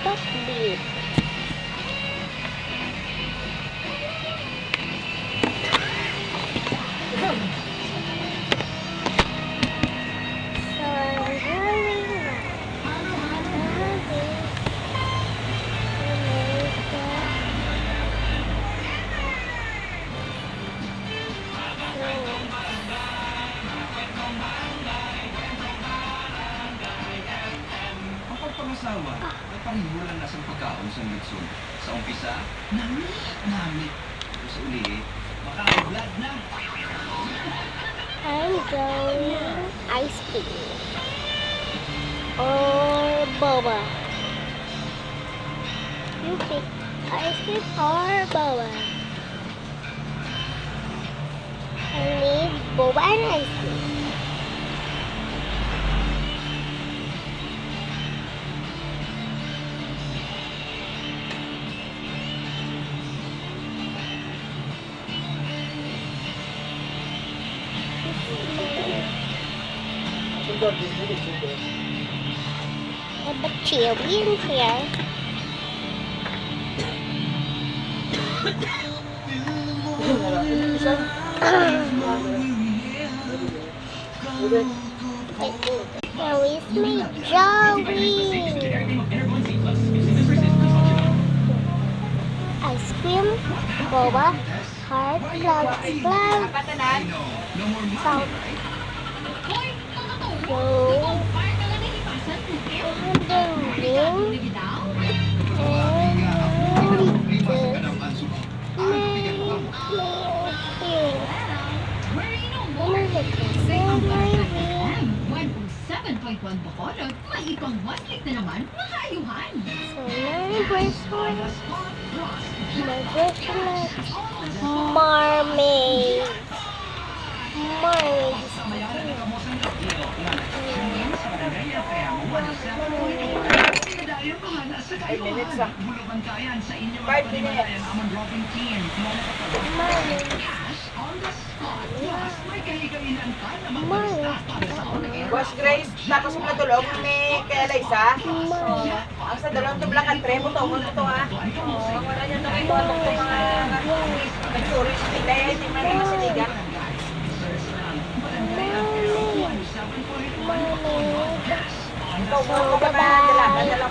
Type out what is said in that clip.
Stop beat. Ang pagpangasawa ay parimulan na sa pagkaon sa Lutson. Sa umpisa, nami. Tapos uli, makablad na. I'm going ice cream or boba. You pick ice cream or boba. I need boba and ice cream. What about chili in here? Now is my Joey. Ice cream, boba, heart, cloud, salt. So, Bacolod, may ibang waslik na naman, mahayuhan. So, my bracelet, marmalade. Five minutes ah. 5 minutes. Boss Grace, tapos mo natulog ni kay Eliza. Ang sa dalawang tublang at tre mo to, mo to ha. Wala niya to kayo itong mga nag-tourist nila, hindi man rin masiligan. Ikaw mo, kung ba ba, dala